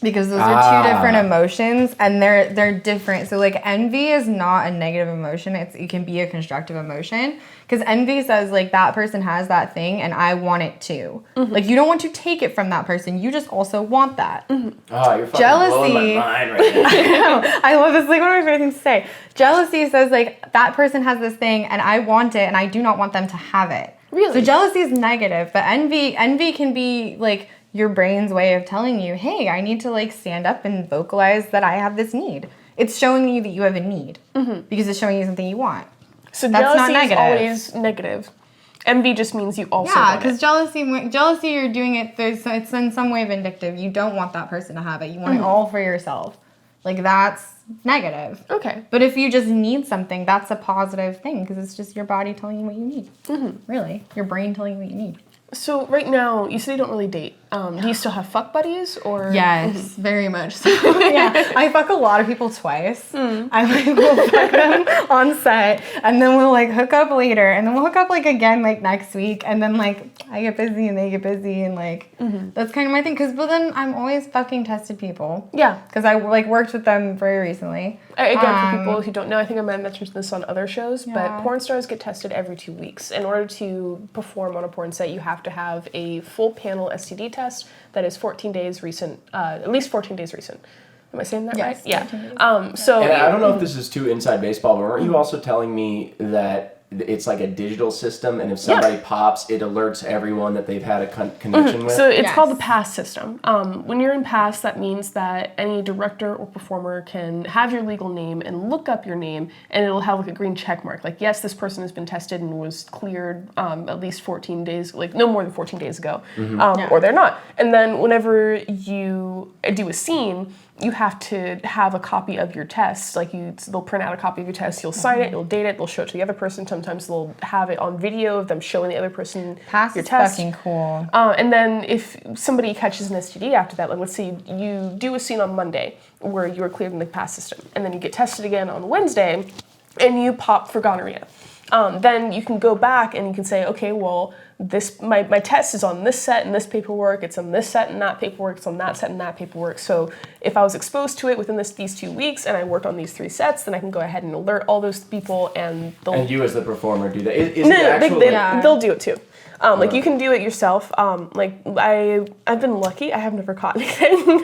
because those are two different emotions and they're different. So like envy is not a negative emotion; it can be a constructive emotion. Because envy says like that person has that thing and I want it too. Like you don't want to take it from that person; you just also want that. Oh, you're fucking blowing my mind right now. I know. I love this. Like one of my favorite things to say. Jealousy says like that person has this thing and I want it and I do not want them to have it. Really? So jealousy is negative, but envy can be like your brain's way of telling you, hey, I need to like stand up and vocalize that I have this need. It's showing you that you have a need because it's showing you something you want. So that's jealousy not negative. is always negative. Envy just means you also yeah, want because it. jealousy, you're doing it. It's in some way vindictive. You don't want that person to have it. You want it all for yourself. Like that's negative. Okay. But if you just need something, that's a positive thing because it's just your body telling you what you need. Really, your brain telling you what you need. So right now, you said you don't really date. Do you still have fuck buddies or? Yes, very much so. Yeah, I fuck a lot of people twice. I like will fuck them on set, and then we'll like hook up later, and then we'll hook up like again like next week, and then like I get busy and they get busy, and like that's kind of my thing. But then I'm always fucking tested people. Yeah. Because I like worked with them very recently. Again, for people who don't know, I think I might have mentioned this on other shows, but porn stars get tested every 2 weeks. In order to perform on a porn set, you have to have a full panel STD test that is 14 days recent, at least 14 days recent. Am I saying that right? Yeah. And I don't know if this is too inside baseball, but weren't you also telling me that it's like a digital system, and if somebody pops, it alerts everyone that they've had a connection with? So it's called the pass system. When you're in pass, that means that any director or performer can have your legal name and look up your name, and it'll have like a green check mark. Like, yes, this person has been tested and was cleared at least 14 days, like no more than 14 days ago, or they're not. And then whenever you do a scene, you have to have a copy of your test. Like they'll print out a copy of your test, you'll sign it, you'll date it, they'll show it to the other person. Sometimes they'll have it on video of them showing the other person Pass your is test. fucking cool. And then if somebody catches an STD after that, like let's say you do a scene on Monday where you were cleared in the pass system, and then you get tested again on Wednesday, and you pop for gonorrhea. Then you can go back and you can say, okay, well, my test is on this set and this paperwork, it's on this set and that paperwork, it's on that set and that paperwork. So if I was exposed to it within these 2 weeks and I worked on these 3 sets, then I can go ahead and alert all those people, and they'll... And you as the performer do that? They'll do it too. Like you can do it yourself. Like I've been lucky. I have never caught anything,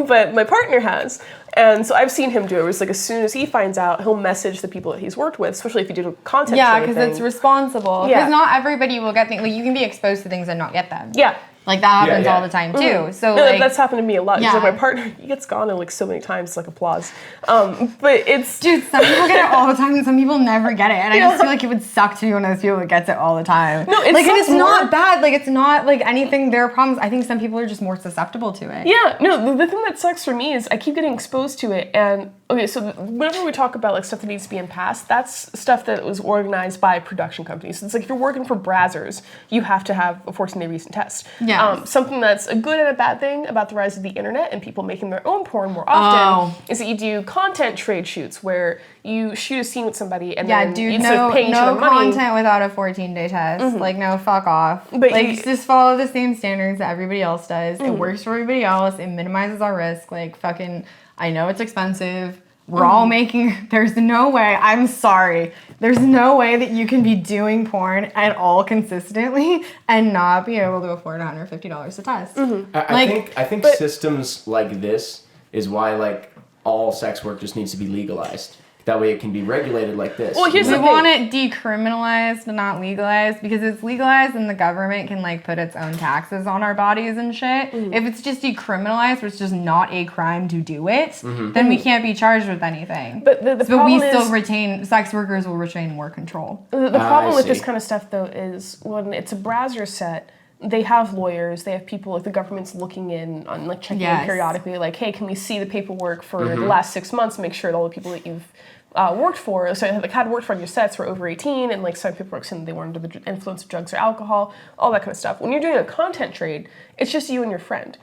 but my partner has, and so I've seen him do it. It's like as soon as he finds out, he'll message the people that he's worked with, especially if you do content. Yeah, because it's responsible. Yeah. Because not everybody will get things. Like you can be exposed to things and not get them. Yeah. Like that happens all the time too. So no, like that's happened to me a lot. Yeah. Like my partner, he gets gonorrhea like so many times, it's like applause. But it's dude, some people get it all the time and some people never get it. And I just feel like it would suck to be one of those people that gets it all the time. No, like and it's not bad. Like it's not like anything. There are problems. I think some people are just more susceptible to it. Yeah, no, the thing that sucks for me is I keep getting exposed to it, and Okay, so whenever we talk about like stuff that needs to be in past, that's stuff that was organized by production companies. So it's like if you're working for Brazzers, you have to have a 14-day recent test. Yeah. Something that's a good and a bad thing about the rise of the internet and people making their own porn more often is that you do content trade shoots where you shoot a scene with somebody and then instead of paying each other money, content without a 14-day test. Like, no, fuck off. But like, just follow the same standards that everybody else does. It works for everybody else. It minimizes our risk. Like, fucking, I know it's expensive. We're all making, there's no way, I'm sorry, there's no way that you can be doing porn at all consistently and not be able to afford $150 a test. I think systems like this is why, like, all sex work just needs to be legalized. That way it can be regulated like this. Well, here's we the thing. want it decriminalized, not legalized, because it's legalized and the government can like put its own taxes on our bodies and shit. If it's just decriminalized, which is just not a crime to do it, then we can't be charged with anything. But the problem we is, still retain, sex workers will retain more control. The problem with this kind of stuff, though, is when it's a browser set, they have lawyers, they have people, like the government's looking in on, like checking in periodically, like, hey, can we see the paperwork for the last 6 months, make sure that all the people that you've worked for, so like had worked for on your sets were over 18, and like some people saying they were under the influence of drugs or alcohol, all that kind of stuff. When you're doing a content trade, it's just you and your friend.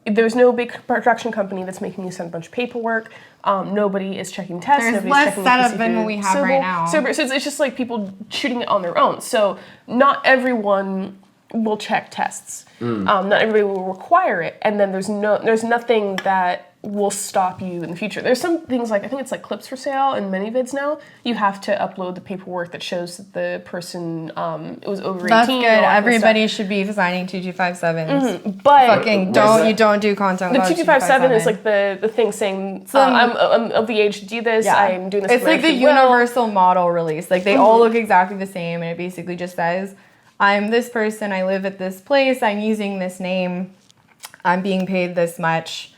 There's no big production company that's making you send a bunch of paperwork. Nobody is checking tests. There's less setup than what we have right now. So it's just like people shooting it on their own. So not everyone will check tests. Not everybody will require it, and then there's nothing that will stop you in the future. There's some things like, I think it's like clips for sale in many vids now. You have to upload the paperwork that shows that the person it was over 18. That's good. Everybody should be signing 2257s. But fucking don't do content. The 2257 is like the thing saying I'm of the age to do this. I'm doing this. It's like the universal model release. Like they all look exactly the same, and it basically just says, I'm this person. I live at this place. I'm using this name. I'm being paid this much.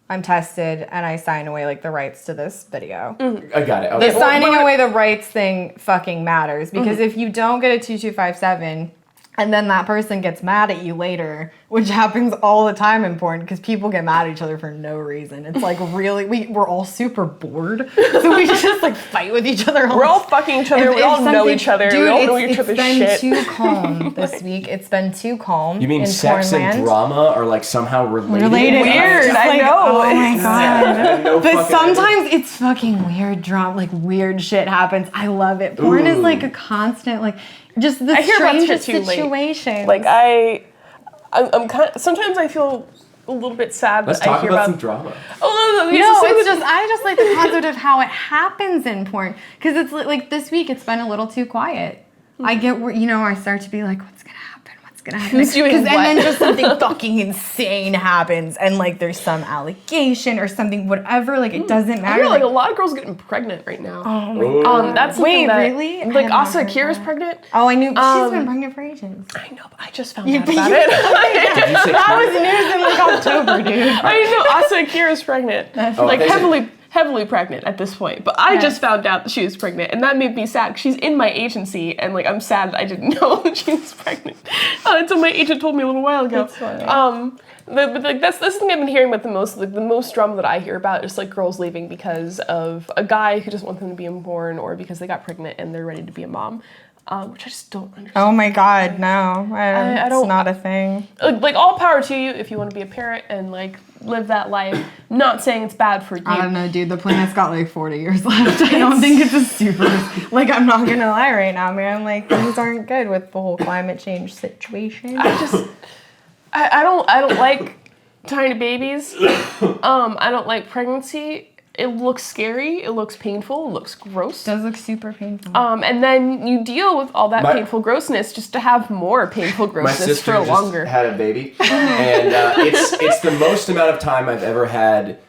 I'm tested, and I sign away like the rights to this video. I got it. Okay. The signing away the rights thing fucking matters, because if you don't get a 2257 and then that person gets mad at you later, which happens all the time in porn because people get mad at each other for no reason. It's like really, we're all super bored, so we just like fight with each other. We're all fucking each other. We all know each other. Dude, we all know each other's shit. It's been too calm this week. It's been too calm. You mean sex and drama are like somehow related? Weird. I know. Oh my god. No But sometimes it's fucking weird drama. Like weird shit happens. I love it. Porn is like a constant, like just the strangest situations. Like I'm kind of, sometimes I feel a little bit sad. Let's talk about some drama. Oh no, I just like the concept of how it happens in porn, because it's like this week it's been a little too quiet. I get where, I start to be like, what's gonna happen? Who's doing what? And then just something fucking insane happens, and like there's some allegation or something, whatever. Like it doesn't matter. I know, like a lot of girls getting pregnant right now. Oh my god. That's really? Like Asa Kira's pregnant. Oh, I knew she's been pregnant for ages. I know, but I just found out about it. Did you say That was news in like October, dude. I know Asa Kira's pregnant. Like heavily pregnant at this point, but I just found out that she was pregnant, and that made me sad. She's in my agency, and like I'm sad that I didn't know that she was pregnant until my agent told me a little while ago. That's funny. But like that's the thing I've been hearing about the most. Like the most drama that I hear about is like girls leaving because of a guy who doesn't want them to be inborn, or because they got pregnant and they're ready to be a mom. Which I just don't understand. Oh my god, no. I don't. It's not a thing. Like all power to you if you want to be a parent and like live that life. Not saying it's bad for you. I don't know, dude. The planet's got like 40 years left. I don't think it's a super. Like, I'm not gonna lie right now, man. Like, things aren't good with the whole climate change situation. I don't like tiny babies. I don't like pregnancy. It looks scary. It looks painful. It looks gross. It does look super painful. And then you deal with all that painful grossness just to have more painful grossness for longer. My sister just had a baby, and it's the most amount of time I've ever had.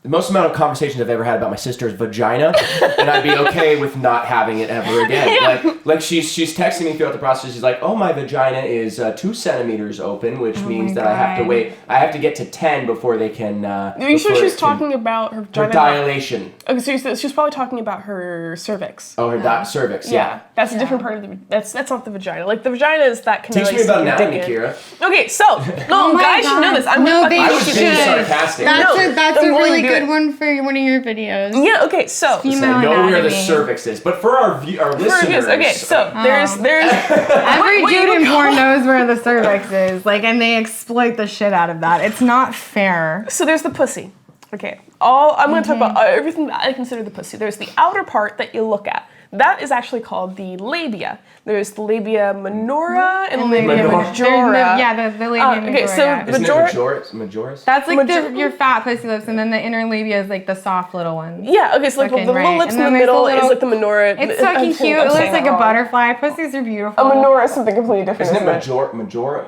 The most amount of conversations I've ever had about my sister's vagina, and I'd be okay with not having it ever again. Yeah. Like she's texting me throughout the process. She's like, "Oh, my vagina is 2 centimeters open, which means that I have to wait. I have to get to 10 before they can." Are you sure she's talking about her vagina? Her dilation. Okay, so she's probably talking about her cervix. Oh, her cervix. Yeah, that's a different part of the. That's not the vagina. Like the vagina is that. Teach me about anatomy, Kira. Okay, so guys should know this. I was being sarcastic. That's a really good one for one of your videos. Yeah, okay, so Female know where the anatomy. cervix is. But for our listeners... Okay, so there's... Every what dude you in would porn call- knows where the cervix is. Like, and they exploit the shit out of that. It's not fair. So there's the pussy. Okay, I'm going to talk about everything that I consider the pussy. There's the outer part that you look at. That is actually called the labia. There's the labia minora and labia majora. The labia majora. Okay, so yeah. Isn't it majoris? That's like your fat pussy lips, and then the inner labia is like the soft little ones. Yeah, okay, so like the little lips in the middle is like the menorah. It's fucking cute. It looks like a butterfly. Pussies are beautiful. A menorah is something completely different. Isn't it majora?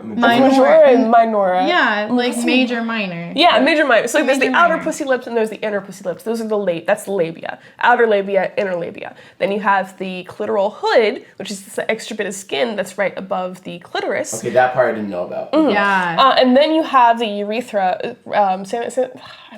Majora and minora. Yeah, like major, minor. Yeah, major, minor. So there's the Major, outer minor. pussy lips and there's the inner pussy lips. Those are that's the labia. Outer labia, inner labia. Then you have the clitoral hood, which is the extra bit of skin that's right above the clitoris. Okay, that part I didn't know about. Yeah. And then you have the urethra.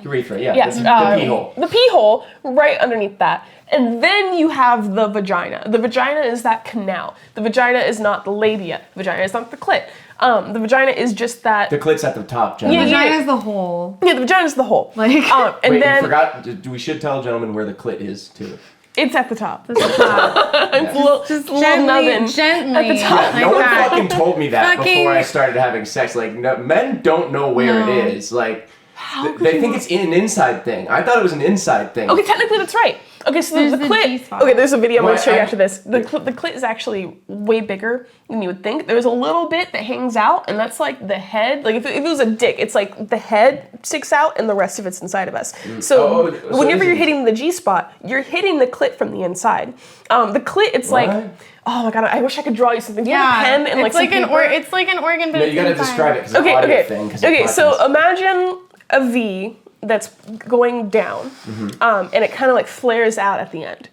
Urethra, yeah. Yes, The pee hole. The pee hole right underneath that. And then you have the vagina. The vagina is that canal. The vagina is not the labia. The vagina is not the clit. The vagina is just that. The clit's at the top, The gentlemen. vagina is the hole. Yeah, the vagina is the hole. Like, and Wait, then you forgot. We should tell gentlemen where the clit is, too. it's at the top. it's the top. It's a little, just a little nubbin. Gently. At the top. Yeah, no one that. fucking told me that Fucking- before I started having sex. Like, men don't know where it is. Like, they think it's an inside thing. I thought it was an inside thing. Okay, technically that's right. Okay, so There's the the clit. G-spot. Okay, there's a video I'm going to show you Well, after this. The clit is actually way bigger than you would think. There's a little bit that hangs out, and that's like the head. Like if it was a dick, it's like the head sticks out, and the rest of it's inside of us. So whenever you're hitting the G-spot, you're hitting the clit from the inside. The clit, it's What? like. Oh my god! I wish I could draw you something. Do you have a pen and it's like like some paper? it's like an organ, but No, it's you gotta inside. describe it because it's an audio thing. 'Cause Okay, so buttons. imagine a V that's going down, and it kind of like flares out at the end.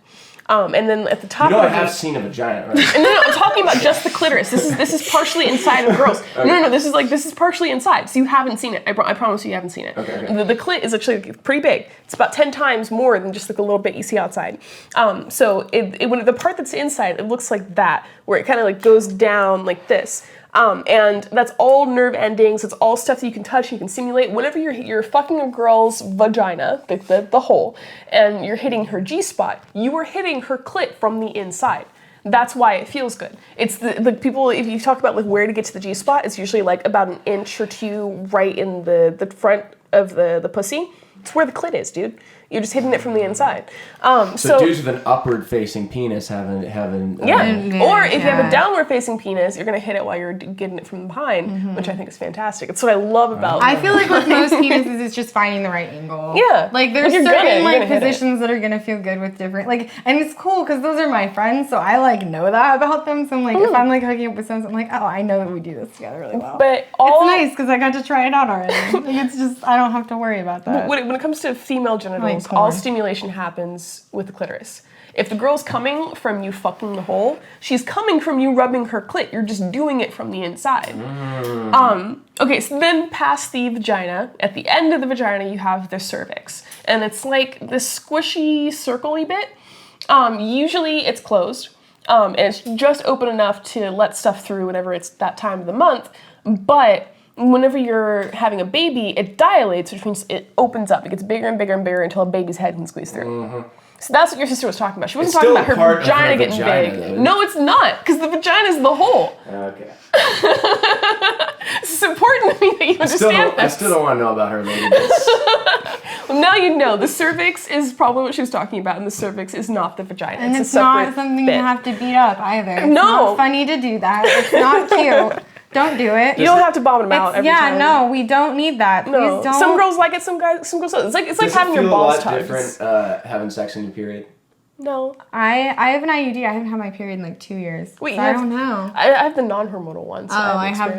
And then at the top You know, I of have the seen a vagina, right? no, I'm talking about just the clitoris. This is partially inside of girls. No, this is partially inside. So you haven't seen it. I promise you haven't seen it. Okay. The clit is actually pretty big. It's about 10 times more than just like a little bit you see outside. So when the part that's inside, it looks like that, where it kind of like goes down like this. And that's all nerve endings. It's all stuff that you can touch, you can simulate. Whenever you're fucking a girl's vagina, the hole, and you're hitting her G-spot, you are hitting her clit from the inside. That's why it feels good. It's the people, if you talk about like where to get to the G-spot, it's usually like about an inch or two right in the front of the pussy. It's where the clit is, dude. You're just hitting it from the inside. So dudes with an upward-facing penis having yeah. Or if you have a downward-facing penis, you're gonna hit it while you're getting it from behind, which I think is fantastic. It's what I love about. I feel like with most penises, it's just finding the right angle. Yeah. Like there's If you're certain gonna hit it. positions that are gonna feel good with different and it's cool because those are my friends, so I like know that about them. So I'm like, if I'm like hooking up with someone, I'm like, oh, I know that we do this together really well. But it's nice because I got to try it out already. Like, it's just I don't have to worry about that. When it comes to female genitals, Like all porn. stimulation happens with the clitoris. If the girl's coming from you fucking the hole, she's coming from you rubbing her clit. You're just doing it from the inside. Okay, so then past the vagina, at the end of the vagina, you have the cervix. And it's like this squishy, circle-y bit. Usually it's closed. And it's just open enough to let stuff through whenever it's that time of the month. But whenever you're having a baby, it dilates, which means it opens up. It gets bigger and bigger and bigger until a baby's head can squeeze through. So that's what your sister was talking about. She wasn't talking about her vagina getting big. Though, no, it's not, because the vagina is the hole. Okay. It's important to me that you understand I this. still don't want to know about her latest. Well, now you know. The cervix is probably what she was talking about, and the cervix is not the vagina. And it's it's a separate not something bit. you have to beat up either. It's No. not funny to do that. It's not cute. Don't do it. You don't have to bomb them out every time. no, we don't need that. No. Please don't. Some girls like it, some girls don't. It's like Does having it your feel balls a lot tugged. different having sex in your period? No. I have an IUD. I haven't had my period in like 2 years. Wait, so I don't know. I have the non-hormonal ones. So I have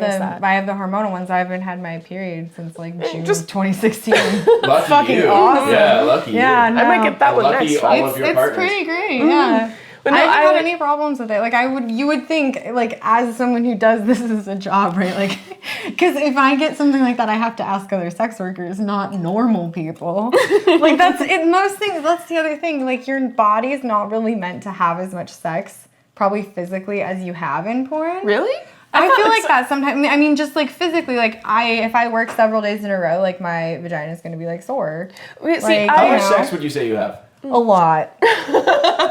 the hormonal ones. I haven't had my period since like June just- of 2016. Lucky Fucking you. awesome. Yeah, lucky Yeah, you. no. I might get that one Lucky next. all of your It's partners. pretty great. Yeah. But no, I haven't had any problems with it. Like you would think, like as someone who does this as a job, right? Like, because if I get something like that, I have to ask other sex workers, not normal people. Like that's it. Most things. That's the other thing. Like your body is not really meant to have as much sex, probably physically, as you have in porn. Really? I feel like that sometimes. I mean, just like physically, like if I work several days in a row, like my vagina is gonna be like sore. Wait, like, How much sex would you say you have? A lot,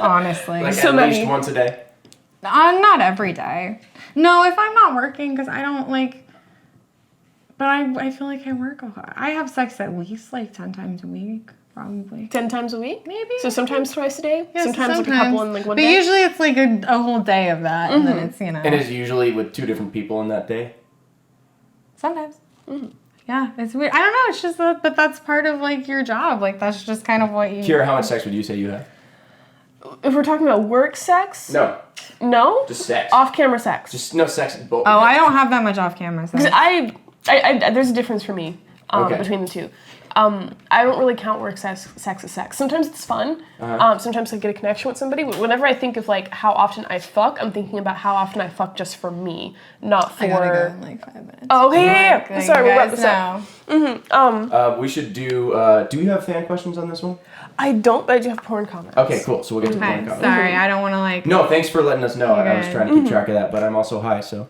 honestly. Like So at many. least once a day? Not every day. No, if I'm not working, because I don't like. But I feel like I work a lot. I have sex at least like 10 times a week, probably. 10 times a week? Maybe. So sometimes twice a day? Yeah, sometimes like a couple in like one but day? But usually it's like a whole day of that, and then it's, And is it usually with 2 different people in that day? Sometimes. Yeah, it's weird. I don't know, it's just that, but that's part of like your job. Like that's just kind of what you... Kira, how much sex would you say you have? If we're talking about work sex? No. No? Just sex. Off-camera sex. Just no sex. Oh, I don't have that much off-camera sex. Because there's a difference for me between the two. I don't really count work sex as sex. Sometimes it's fun. Sometimes I get a connection with somebody. But whenever I think of like how often I fuck, I'm thinking about how often I fuck just for me, not for. I gotta go in like 5 minutes. Oh, okay, yeah. Like, Sorry, we'll wrap guys this up. We should do. Do you have fan questions on this one? I don't, but I do have porn comments. Okay, cool. So we'll get to the porn Okay, comments. sorry, I don't want to like... No, thanks for letting us know. I was Okay. trying to keep track of that, but I'm also high, so.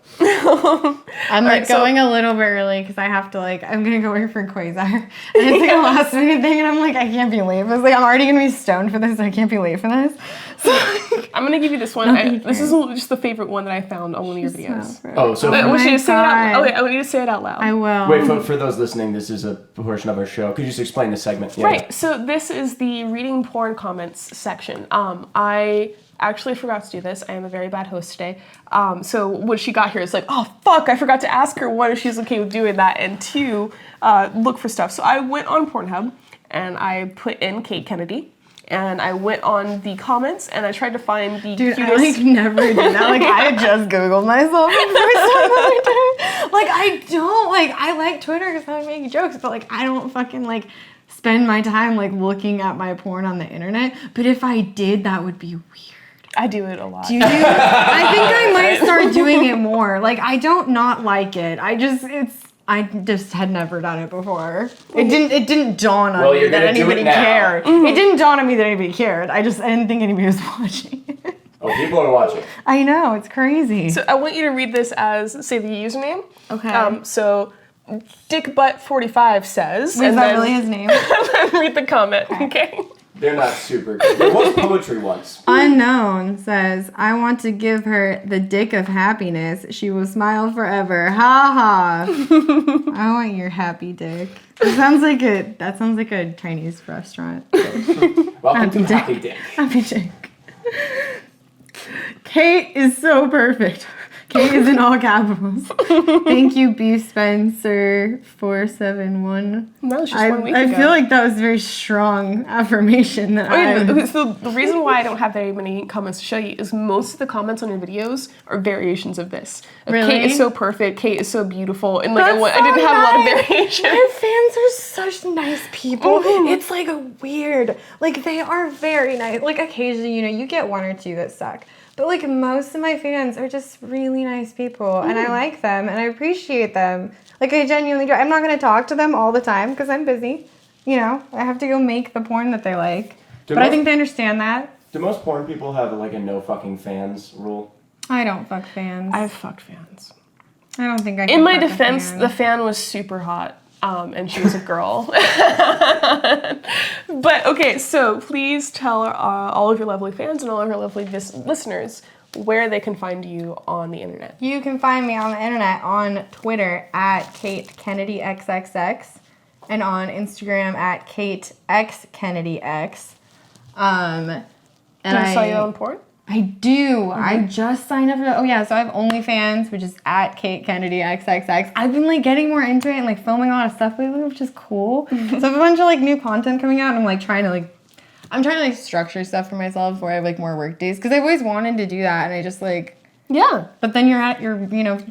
I'm like going a little bit early because I have to like, I'm gonna go work for Quasar. And it's like a last minute thing and I'm like, I can't be late. I was like, I'm already gonna be stoned for this, so I can't be late for this. So I'm gonna give you this one. This is just the favorite one that I found on one of your videos. Oh, so. I want you to say it out. God. Okay, I want you to say it out loud. I will. Wait, for those listening, this is a portion of our show. Could you just explain the segment? Yeah. Right, so this is the reading porn comments section. I actually forgot to do this. I am a very bad host today. So when she got here, it's like, oh, fuck, I forgot to ask her, one, if she's okay with doing that, and 2, look for stuff. So I went on Pornhub, and I put in Kate Kennedy, and I went on the comments, and I tried to find the Dude, cutest... I like never did that. Like I just Googled myself the first time the other day. Like I don't like, I like Twitter because I make jokes, but like I don't fucking like spend my time like looking at my porn on the internet. But if I did, that would be weird. I do it a lot. Do you? I think I might start doing it more. Like I don't not like it. I just had never done it before. It didn't dawn on me that anybody cared. It didn't dawn on me that anybody cared. I didn't think anybody was watching. Oh, people are watching. I know, it's crazy. So I want you to read this as, say, the username. Okay. So DickButt45 says... Is that really his name? Read the comment, okay? They're not super good. There was poetry once. Unknown says, I want to give her the dick of happiness. She will smile forever. Ha ha. I want your happy dick. That sounds like a Chinese restaurant. Welcome to Happy Dick. Happy dick. Kate is so perfect. Kate is in all capitals. Thank you, B. Spencer 471. That was just 1 week ago. I feel like that was a very strong affirmation that So the reason why I don't have very many comments to show you is most of the comments on your videos are variations of this. Really? Kate is so perfect. Kate is so beautiful. And like That's I didn't so have a lot of nice. variation. Your fans are such nice people. It's like a weird, like they are very nice. Like occasionally, you get 1 or 2 that suck. But like most of my fans are just really nice people and I like them and I appreciate them. Like I genuinely do. I'm not going to talk to them all the time because I'm busy. I have to go make the porn that they like. But I think they understand that. Do most porn people have like a no fucking fans rule? I don't fuck fans. I've fucked fans. I don't think I can. In my fuck a defense, fan. the fan was super hot. And she was a girl. But okay, so please tell all of your lovely fans and all of your lovely listeners where they can find you on the internet. You can find me on the internet on Twitter at Kate Kennedy XXX and on Instagram at Kate X Kennedy X. And Do you sell your own porn? I do. I just signed up for that. Oh yeah, so I have OnlyFans, which is at Kate Kennedy XXX. I've been like getting more into it and like filming a lot of stuff lately, which is cool. So I have a bunch of like new content coming out and I'm like trying to structure stuff for myself where I have like more work days because I've always wanted to do that and I just like Yeah. But then you're at your,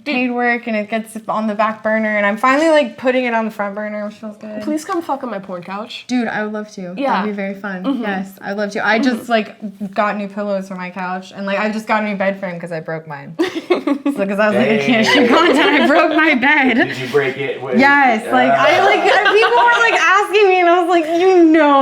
paid work and it gets on the back burner and I'm finally like putting it on the front burner, which feels good. Please come fuck on my porn couch. Dude, I would love to. Yeah. That'd be very fun. Yes, I'd love to. I just like got new pillows for my couch and like I just got a new bed frame because I broke mine. Because I was like, I can't shoot content. I broke my bed. Did you break it? Yes, people were like asking me and I was like,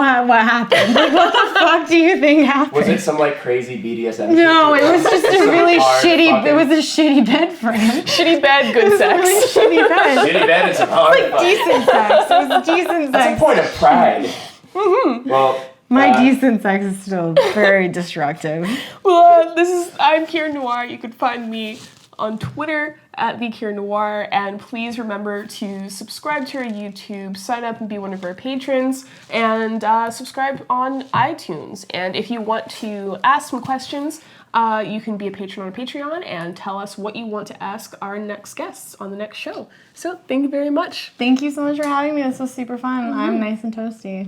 know what happened. Like, what the fuck do you think happened? Was it some like crazy BDSM? No, it was just a really shitty. Fucking... It was a shitty bed frame. Shitty bed, good sex. Really shitty bed. Shitty bed is some hard. Like decent sex. It was decent sex. That's a point of pride. Mm-hmm. Well. My decent sex is still very destructive. Well, I'm Kira Noir. You can find me on Twitter at the Kira Noir, and please remember to subscribe to our YouTube, sign up and be one of our patrons, and subscribe on iTunes. And if you want to ask some questions, you can be a patron on Patreon and tell us what you want to ask our next guests on the next show. So thank you very much. Thank you so much for having me. This was super fun. I'm nice and toasty.